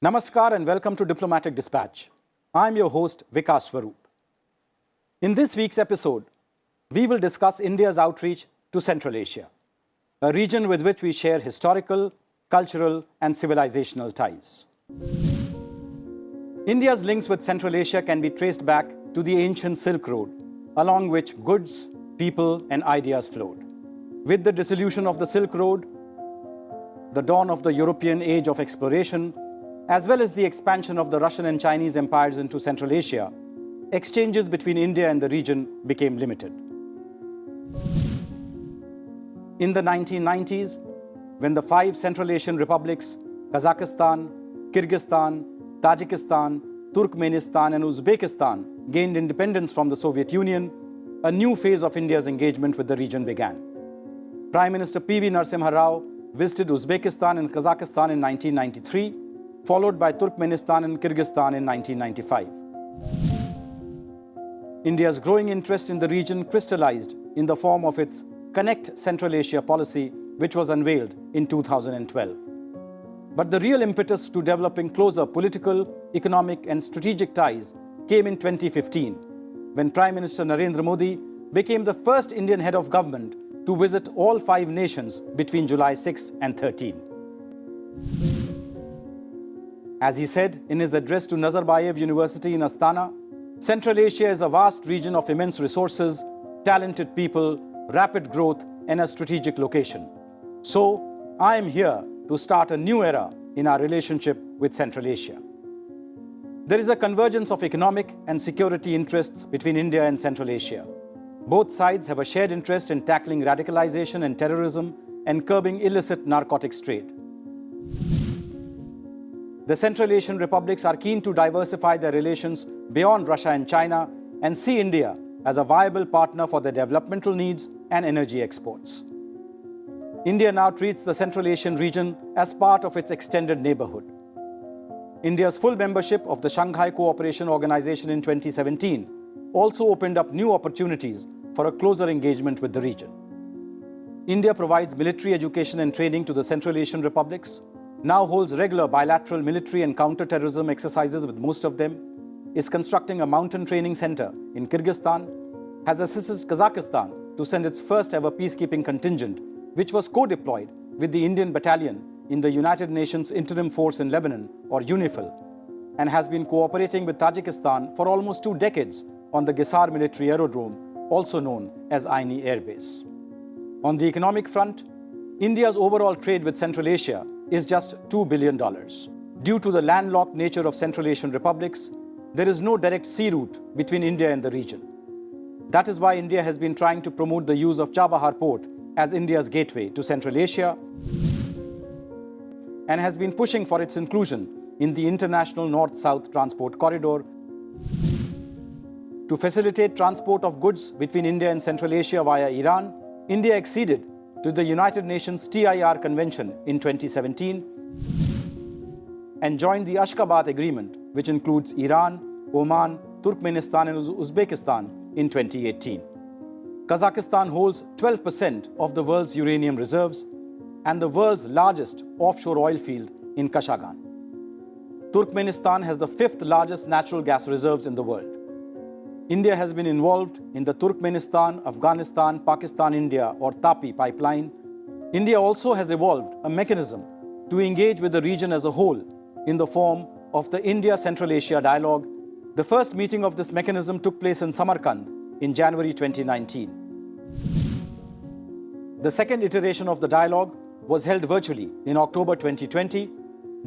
Namaskar and welcome to Diplomatic Dispatch. I'm your host, Vikas Swarup. In this week's episode, we will discuss India's outreach to Central Asia, a region with which we share historical, cultural, and civilisational ties. India's links with Central Asia can be traced back to the ancient Silk Road, along which goods, people, and ideas flowed. With the dissolution of the Silk Road, the dawn of the European age of exploration, as well as the expansion of the Russian and Chinese empires into Central Asia, exchanges between India and the region became limited. In the 1990s, when the 5 Central Asian republics, Kazakhstan, Kyrgyzstan, Tajikistan, Turkmenistan, and Uzbekistan gained independence from the Soviet Union, a new phase of India's engagement with the region began. Prime Minister P.V. Narasimha Rao visited Uzbekistan and Kazakhstan in 1993, followed by Turkmenistan and Kyrgyzstan in 1995. India's growing interest in the region crystallized in the form of its Connect Central Asia policy, which was unveiled in 2012. But the real impetus to developing closer political, economic, and strategic ties came in 2015, when Prime Minister Narendra Modi became the first Indian head of government to visit all 5 nations between July 6 and 13. As he said in his address to Nazarbayev University in Astana, Central Asia is a vast region of immense resources, talented people, rapid growth, and a strategic location. So, I am here to start a new era in our relationship with Central Asia. There is a convergence of economic and security interests between India and Central Asia. Both sides have a shared interest in tackling radicalization and terrorism and curbing illicit narcotics trade. The Central Asian republics are keen to diversify their relations beyond Russia and China and see India as a viable partner for their developmental needs and energy exports. India now treats the Central Asian region as part of its extended neighborhood. India's full membership of the Shanghai Cooperation Organization in 2017 also opened up new opportunities for a closer engagement with the region. India provides military education and training to the Central Asian republics, now holds regular bilateral military and counter-terrorism exercises with most of them, is constructing a mountain training center in Kyrgyzstan, has assisted Kazakhstan to send its first ever peacekeeping contingent, which was co-deployed with the Indian battalion in the United Nations Interim Force in Lebanon, or UNIFIL, and has been cooperating with Tajikistan for almost 2 decades on the Gisar military aerodrome, also known as Aini Air Base. On the economic front, India's overall trade with Central Asia is just $2 billion. Due to the landlocked nature of Central Asian republics, there is no direct sea route between India and the region. That is why India has been trying to promote the use of Chabahar port as India's gateway to Central Asia and has been pushing for its inclusion in the International North-South Transport Corridor. To facilitate transport of goods between India and Central Asia via Iran, India acceded to the United Nations TIR Convention in 2017 and joined the Ashgabat Agreement, which includes Iran, Oman, Turkmenistan, and Uzbekistan in 2018. Kazakhstan holds 12% of the world's uranium reserves and the world's largest offshore oil field in Kashagan. Turkmenistan has the 5th largest natural gas reserves in the world. India has been involved in the Turkmenistan, Afghanistan, Pakistan, India or TAPI pipeline. India also has evolved a mechanism to engage with the region as a whole in the form of the India-Central Asia Dialogue. The first meeting of this mechanism took place in Samarkand in January 2019. The second iteration of the dialogue was held virtually in October 2020,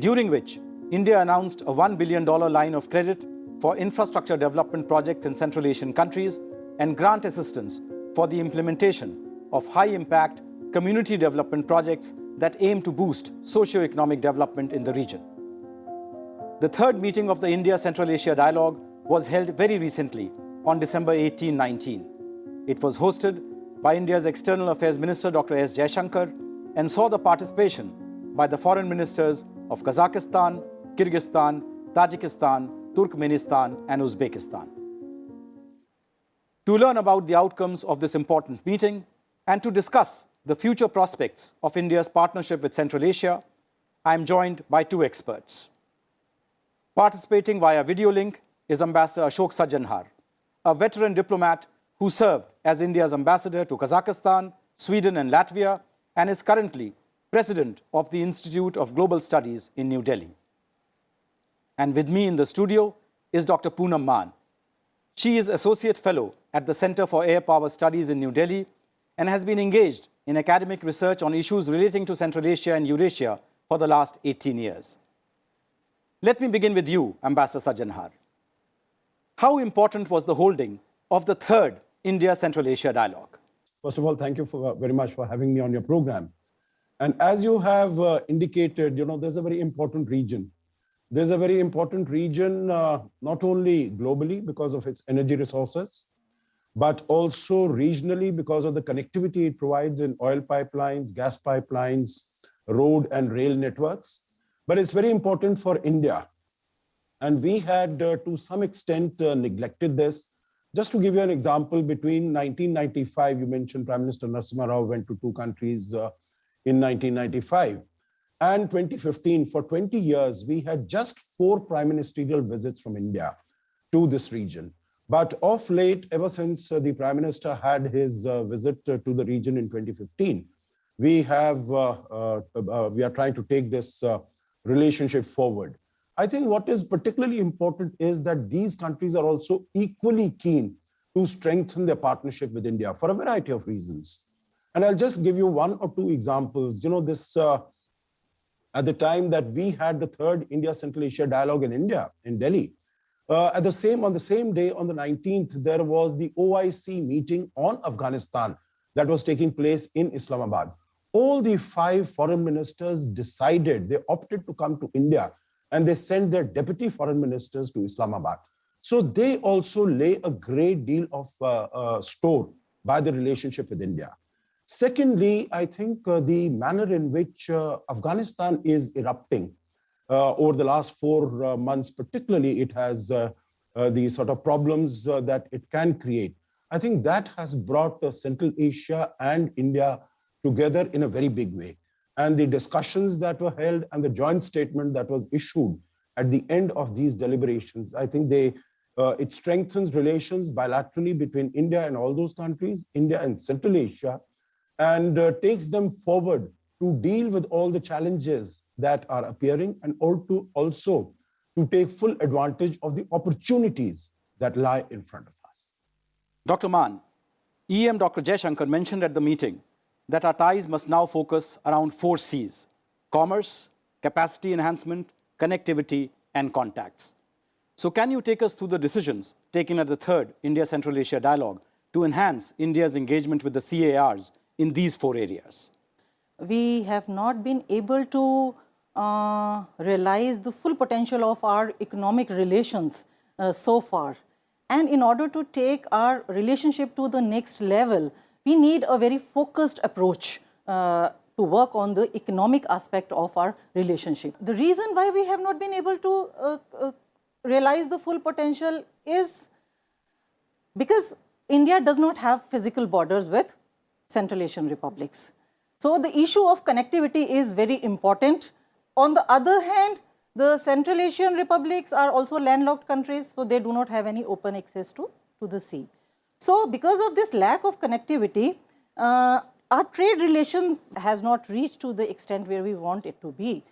during which India announced a $1 billion line of credit for infrastructure development projects in Central Asian countries and grant assistance for the implementation of high-impact community development projects that aim to boost socio-economic development in the region. The third meeting of the India-Central Asia Dialogue was held very recently on December 18-19. It was hosted by India's External Affairs Minister Dr. S Jaishankar and saw the participation by the Foreign Ministers of Kazakhstan, Kyrgyzstan, Tajikistan, Turkmenistan, and Uzbekistan. To learn about the outcomes of this important meeting and to discuss the future prospects of India's partnership with Central Asia, I am joined by 2 experts. Participating via video link is Ambassador Ashok Sajjanhar, a veteran diplomat who served as India's ambassador to Kazakhstan, Sweden and Latvia, and is currently president of the Institute of Global Studies in New Delhi. And with me in the studio is Dr. Poonam Mann. She is Associate Fellow at the Center for Air Power Studies in New Delhi and has been engaged in academic research on issues relating to Central Asia and Eurasia for the last 18 years. Let me begin with you, Ambassador Sajjanhar. How important was the holding of the third India-Central Asia Dialogue? First of all, thank you very much for having me on your program. And as you have indicated, there's a very important region. There's a very important region, not only globally because of its energy resources, but also regionally because of the connectivity it provides in oil pipelines, gas pipelines, road and rail networks. But it's very important for India. And we had, to some extent, neglected this. Just to give you an example, between 1995, you mentioned Prime Minister Narasimha Rao went to two countries in 1995. And 2015, for 20 years, we had just 4 prime ministerial visits from India to this region. But of late, ever since the Prime Minister had his visit to the region in 2015, we are trying to take this relationship forward. I think what is particularly important is that these countries are also equally keen to strengthen their partnership with India for a variety of reasons. And I'll just give you 1 or 2 examples. At the time that we had the third India-Central Asia Dialogue in India, in Delhi, on the same day, on the 19th, there was the OIC meeting on Afghanistan that was taking place in Islamabad. All the 5 foreign ministers decided, they opted to come to India, and they sent their deputy foreign ministers to Islamabad. So they also lay a great deal of store by the relationship with India. Secondly, I think the manner in which Afghanistan is erupting over the last 4 months, particularly, it has the sort of problems that it can create. I think that has brought Central Asia and India together in a very big way. And the discussions that were held and the joint statement that was issued at the end of these deliberations, I think it strengthens relations bilaterally between India and all those countries, India and Central Asia, and takes them forward to deal with all the challenges that are appearing and also to take full advantage of the opportunities that lie in front of us. Dr. Mann, EM Dr. Jaishankar mentioned at the meeting that our ties must now focus around 4 C's: commerce, capacity enhancement, connectivity, and contacts. So can you take us through the decisions taken at the third India-Central Asia Dialogue to enhance India's engagement with the CARs in these 4 areas? We have not been able to realize the full potential of our economic relations so far. And in order to take our relationship to the next level, we need a very focused approach to work on the economic aspect of our relationship. The reason why we have not been able to realize the full potential is because India does not have physical borders with Central Asian republics. So the issue of connectivity is very important. On the other hand, the Central Asian republics are also landlocked countries, so they do not have any open access to the sea. So because of this lack of connectivity, our trade relations has not reached to the extent where we want it to be.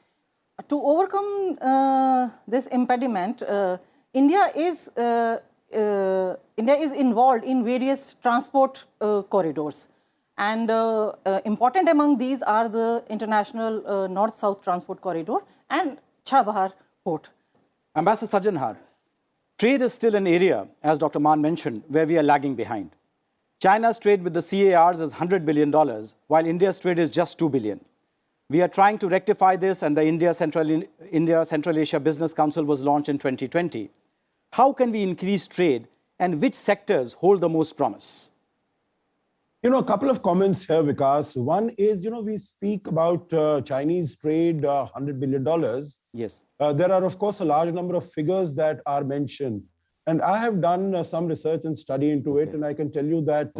To overcome this impediment, India is involved in various transport corridors. And important among these are the international north-south transport corridor and Chabahar port. Ambassador Sajjanhar, trade is still an area, as Dr. Mann mentioned, where we are lagging behind. China's trade with the CARs is $100 billion, while India's trade is just $2 billion. We are trying to rectify this, and the India-Central Asia Business Council was launched in 2020. How can we increase trade, and which sectors hold the most promise? A couple of comments here, Vikas. One is, we speak about Chinese trade, $100 billion. Yes. There are, of course, a large number of figures that are mentioned. And I have done some research and study into it. And I can tell you that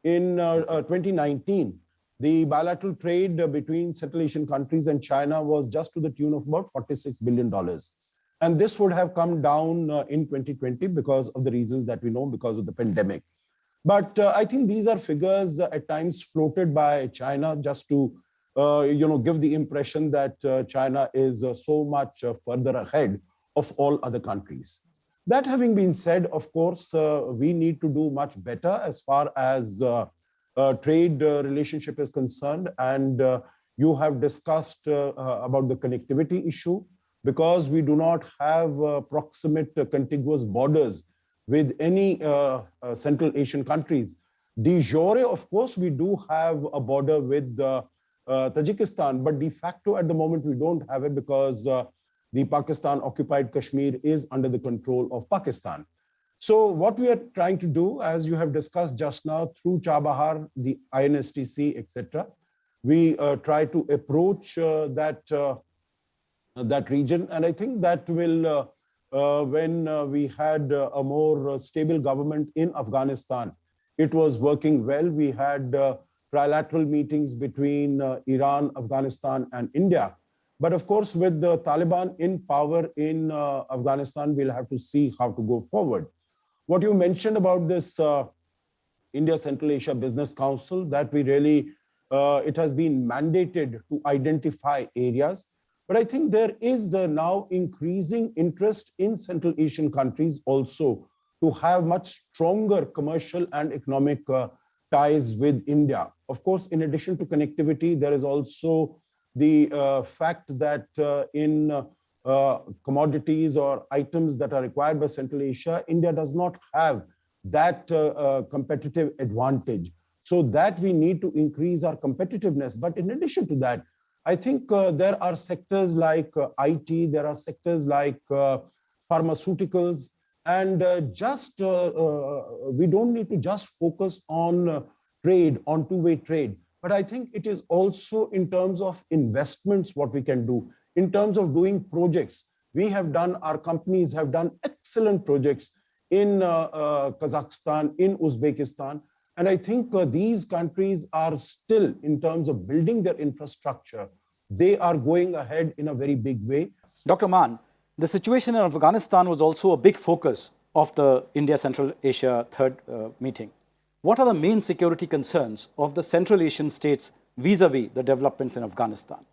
in 2019, the bilateral trade between Central Asian countries and China was just to the tune of about $46 billion. And this would have come down in 2020 because of the reasons that we know, because of the pandemic. But I think these are figures at times floated by China just to give the impression that China is so much further ahead of all other countries. That having been said, of course, we need to do much better as far as trade relationship is concerned. And you have discussed about the connectivity issue, because we do not have proximate contiguous borders with any Central Asian countries. De jure, of course, we do have a border with Tajikistan, but de facto at the moment we don't have it because the Pakistan-occupied Kashmir is under the control of Pakistan. So what we are trying to do, as you have discussed just now, through Chabahar, the INSTC, etc., we try to approach that region. And I think that will, when we had a more stable government in Afghanistan, it was working well. We had trilateral meetings between Iran, Afghanistan, and India. But of course, with the Taliban in power in Afghanistan, we'll have to see how to go forward. What you mentioned about this India-Central Asia Business Council, that we really, it has been mandated to identify areas. But I think there is now increasing interest in Central Asian countries also to have much stronger commercial and economic ties with India. Of course, in addition to connectivity, there is also the fact that in commodities or items that are required by Central Asia, India does not have that competitive advantage. So that we need to increase our competitiveness. But in addition to that, I think there are sectors like IT, there are sectors like pharmaceuticals, and we don't need to just focus on trade, on two-way trade. But I think it is also in terms of investments what we can do, in terms of doing projects. We have done, our companies have done excellent projects in Kazakhstan, in Uzbekistan. And I think these countries are still, in terms of building their infrastructure, they are going ahead in a very big way. Dr. Mann, the situation in Afghanistan was also a big focus of the India-Central Asia third meeting. What are the main security concerns of the Central Asian states vis-a-vis the developments in Afghanistan?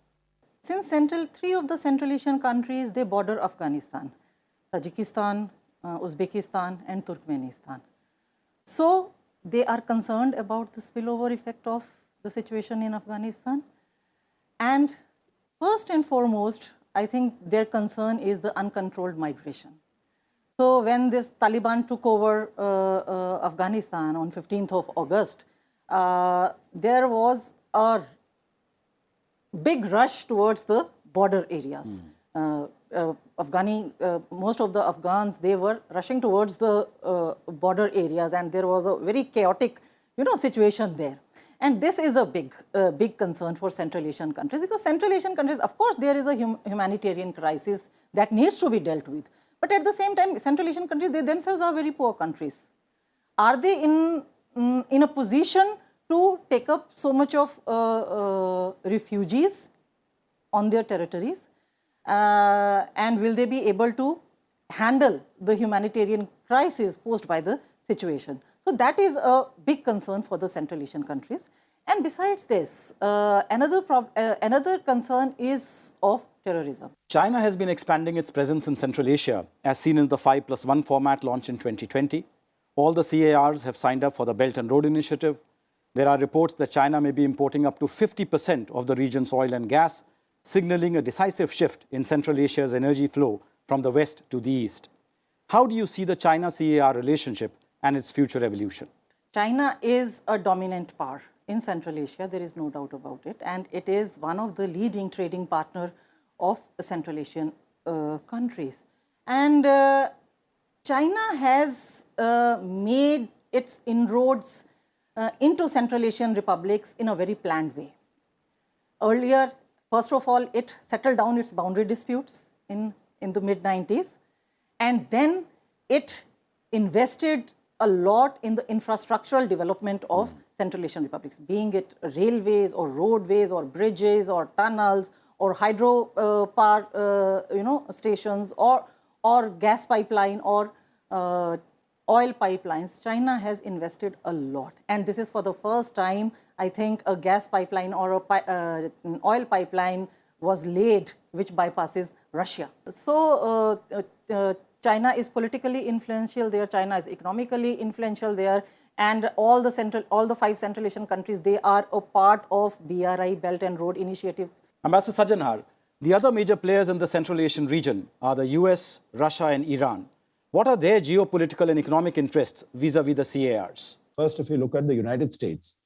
Since three of the Central Asian countries, they border Afghanistan: Tajikistan, Uzbekistan, and Turkmenistan. So they are concerned about the spillover effect of the situation in Afghanistan. And first and foremost, I think their concern is the uncontrolled migration. So when this Taliban took over Afghanistan on 15th of August, there was a big rush towards the border areas. Most of the Afghans, they were rushing towards the border areas, and there was a very chaotic, situation there. And this is a big concern for Central Asian countries, because Central Asian countries, of course, there is a humanitarian crisis that needs to be dealt with. But at the same time, Central Asian countries, they themselves are very poor countries. Are they in a position to take up so much of refugees on their territories? And will they be able to handle the humanitarian crisis posed by the situation? So that is a big concern for the Central Asian countries. And besides this, another concern is of terrorism. China has been expanding its presence in Central Asia, as seen in the 5+1 format launched in 2020. All the CARs have signed up for the Belt and Road Initiative. There are reports that China may be importing up to 50% of the region's oil and gas, signaling a decisive shift in Central Asia's energy flow from the west to the east. How do you see the China-CAR relationship and its future evolution? China is a dominant power in Central Asia, there is no doubt about it, and it is one of the leading trading partners of Central Asian countries. And China has made its inroads into Central Asian republics in a very planned way. Earlier, first of all, it settled down its boundary disputes in the mid-90s, and then it invested a lot in the infrastructural development of Central Asian republics, being it railways or roadways or bridges or tunnels or hydro power stations or or gas pipeline or oil pipelines, China has invested a lot. And this is for the first time, I think, a gas pipeline or an oil pipeline was laid which bypasses Russia. So China is politically influential there, China is economically influential there, and all the 5 Central Asian countries, they are a part of BRI, Belt and Road Initiative. Ambassador Sajjanhar, the other major players in the Central Asian region are the US, Russia and Iran. What are their geopolitical and economic interests vis-a-vis the CARs? First, if you look at the United States,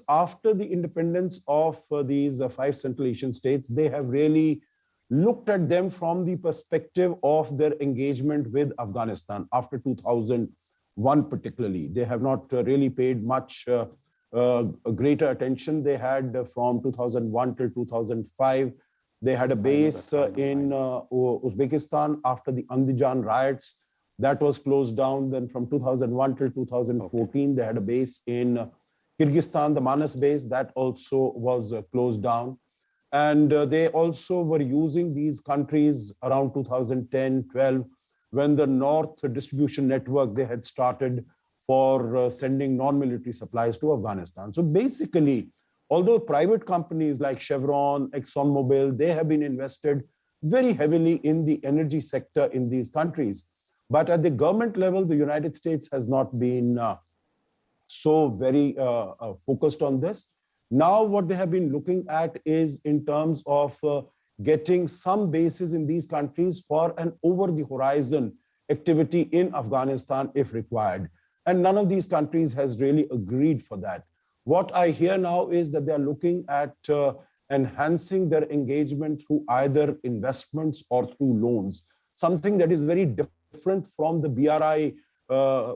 after the independence of these 5 Central Asian states, they have really looked at them from the perspective of their engagement with Afghanistan after 2001 particularly. They have not really paid much greater attention. They had from 2001 till 2005, they had a base in Uzbekistan after the Andijan riots. That was closed down. Then from 2001 till 2014, they had a base in Kyrgyzstan, the Mann base, that also was closed down. And they also were using these countries around 2010-12 when the North distribution network they had started for sending non-military supplies to Afghanistan. So basically, although private companies like Chevron, ExxonMobil, they have been invested very heavily in the energy sector in these countries. But at the government level, the United States has not been so very focused on this. Now, what they have been looking at is in terms of getting some bases in these countries for an over-the-horizon activity in Afghanistan if required. And none of these countries has really agreed for that. What I hear now is that they are looking at enhancing their engagement through either investments or through loans, something that is very different from the BRI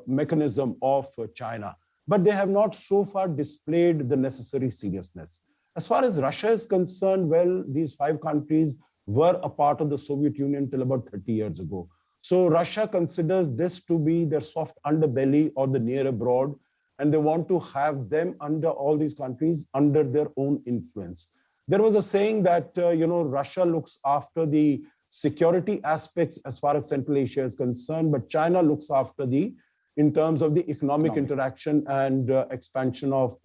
mechanism of China. But they have not so far displayed the necessary seriousness. As far as Russia is concerned, well, these 5 countries were a part of the Soviet Union till about 30 years ago. So Russia considers this to be their soft underbelly or the near abroad, and they want to have them under all these countries under their own influence. There was a saying that, Russia looks after the security aspects as far as Central Asia is concerned, but China looks after in terms of the economic interaction and expansion of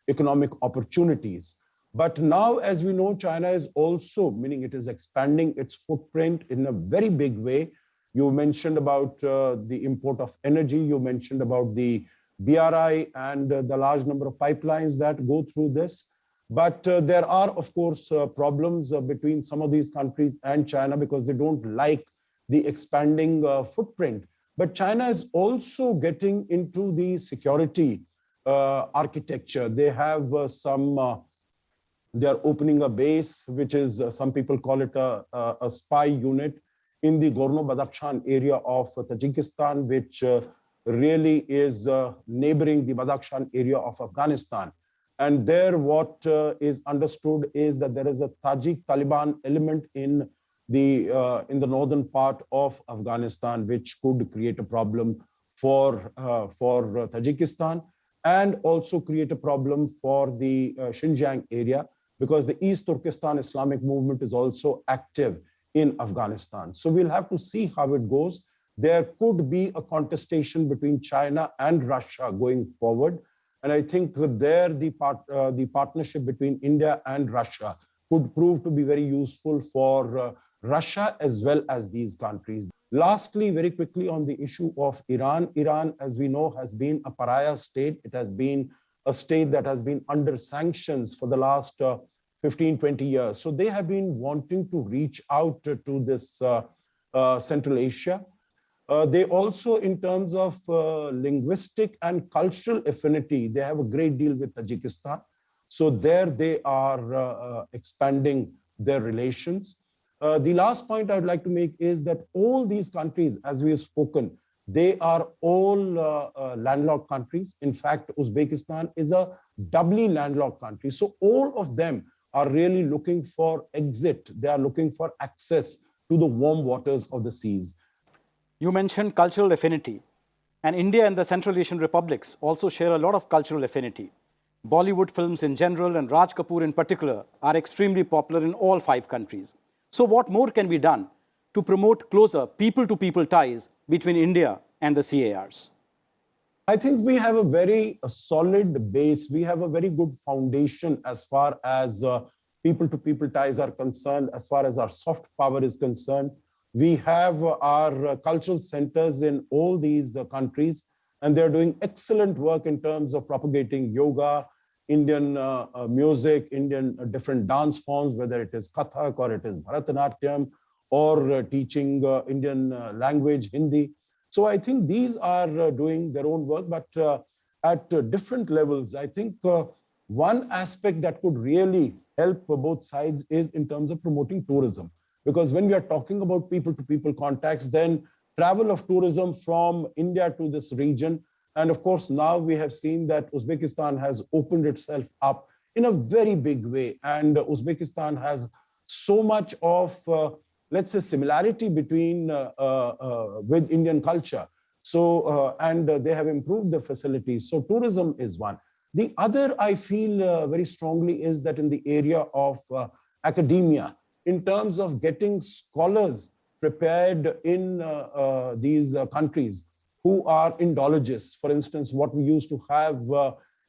economic opportunities. But now, as we know, China is also, meaning it is expanding its footprint in a very big way. You mentioned about the import of energy, you mentioned about the BRI and the large number of pipelines that go through this. But there are, of course, problems between some of these countries and China because they don't like the expanding footprint. But China is also getting into the security architecture. They have they are opening a base, which is, some people call it a spy unit in the Gorno-Badakhshan area of Tajikistan, which really is neighboring the Badakhshan area of Afghanistan. And there what is understood is that there is a Tajik Taliban element in the northern part of Afghanistan, which could create a problem for Tajikistan and also create a problem for the Xinjiang area, because the East Turkestan Islamic movement is also active in Afghanistan. So we'll have to see how it goes. There could be a contestation between China and Russia going forward. And I think there the partnership between India and Russia could prove to be very useful for Russia as well as these countries. Lastly, very quickly on the issue of Iran. Iran, as we know, has been a pariah state. It has been a state that has been under sanctions for the last 15, 20 years. So they have been wanting to reach out to this Central Asia. They also, in terms of linguistic and cultural affinity, they have a great deal with Tajikistan. So there they are expanding their relations. The last point I would like to make is that all these countries, as we have spoken, they are all landlocked countries. In fact, Uzbekistan is a doubly landlocked country. So all of them are really looking for exit. They are looking for access to the warm waters of the seas. You mentioned cultural affinity, and India and the Central Asian republics also share a lot of cultural affinity. Bollywood films in general and Raj Kapoor in particular are extremely popular in all 5 countries. So what more can be done to promote closer people-to-people ties between India and the CARs? I think we have a very solid base. We have a very good foundation as far as people-to-people ties are concerned, as far as our soft power is concerned. We have our cultural centers in all these countries, and they're doing excellent work in terms of propagating yoga, Indian music, Indian different dance forms, whether it is Kathak or it is Bharatanatyam, or teaching Indian language, Hindi. So I think these are doing their own work, but at different levels. I think one aspect that could really help both sides is in terms of promoting tourism. Because when we are talking about people-to-people contacts, then travel of tourism from India to this region, and of course, now we have seen that Uzbekistan has opened itself up in a very big way. And Uzbekistan has so much of, let's say, similarity between with Indian culture. So, and they have improved the facilities. So tourism is one. The other, I feel very strongly, is that in the area of academia, in terms of getting scholars prepared in these countries who are Indologists. For instance, what we used to have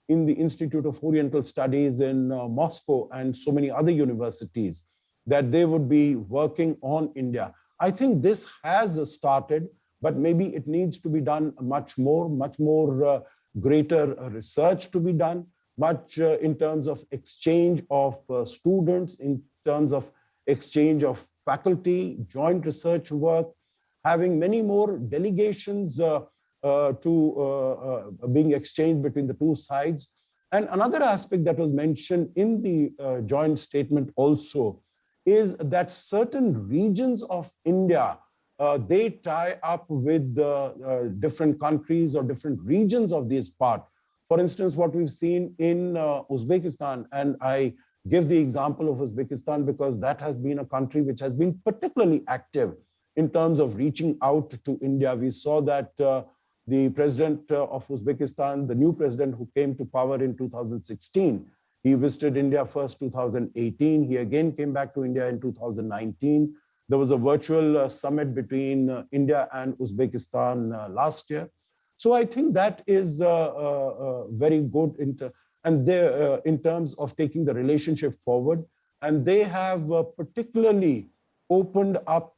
in the Institute of Oriental Studies in Moscow and so many other universities, that they would be working on India. I think this has started, but maybe it needs to be done much more greater research to be done, much in terms of exchange of students, in terms of exchange of faculty, joint research work, having many more delegations being exchanged between the two sides. And another aspect that was mentioned in the joint statement also is that certain regions of India, they tie up with different countries or different regions of this part. For instance, what we've seen in Uzbekistan, and I give the example of Uzbekistan because that has been a country which has been particularly active in terms of reaching out to India. We saw that the president of Uzbekistan, the new president who came to power in 2016, he visited India first 2018. He again came back to India in 2019. There was a virtual summit between India and Uzbekistan last year. So I think that is very good in terms of taking the relationship forward. And they have particularly opened up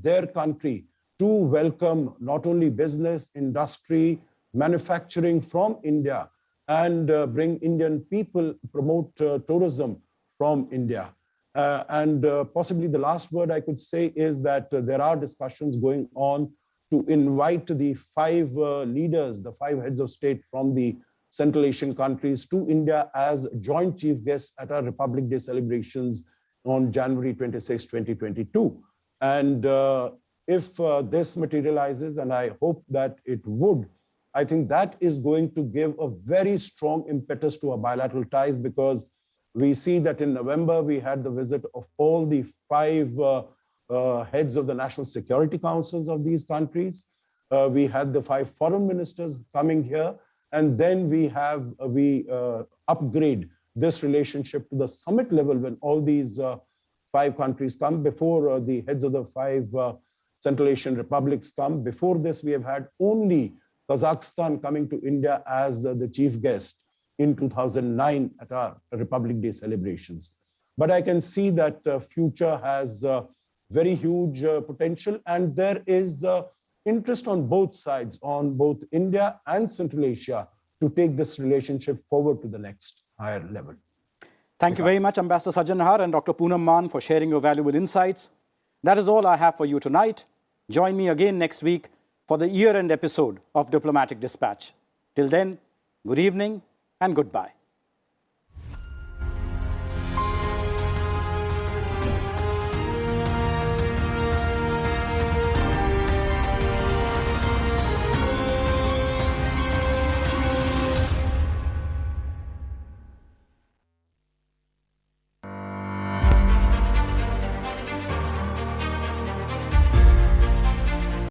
their country to welcome not only business, industry, manufacturing from India, and bring Indian people, promote tourism from India. And possibly the last word I could say is that there are discussions going on to invite the 5 leaders, the 5 heads of state from the Central Asian countries to India as joint chief guests at our Republic Day celebrations on January 26, 2022. And if this materializes, and I hope that it would, I think that is going to give a very strong impetus to our bilateral ties, because we see that in November, we had the visit of all the 5 heads of the national security councils of these countries. We had the 5 foreign ministers coming here, and then we upgrade this relationship to the summit level when all these 5 countries come, before the heads of the 5 Central Asian republics come. Before this, we have had only Kazakhstan coming to India as the chief guest in 2009 at our Republic Day celebrations. But I can see that future has very huge potential, and there is interest on both sides, on both India and Central Asia, to take this relationship forward to the next higher level. Thank you very much, Ambassador Sajjanhar and Dr. Poonam Mann, for sharing your valuable insights. That is all I have for you tonight. Join me again next week for the year-end episode of Diplomatic Dispatch. Till then, good evening and goodbye.